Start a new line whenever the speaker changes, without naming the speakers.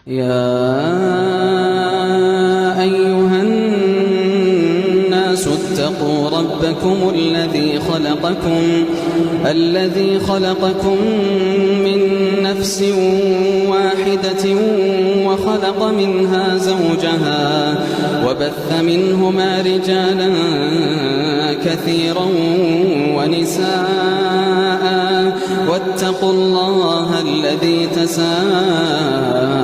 يا أيها الناس اتقوا ربكم الذي خلقكم من نفس واحدة وخلق منها زوجها وبث منهما رجالا كثيرا ونساء واتقوا الله الذي تساءلون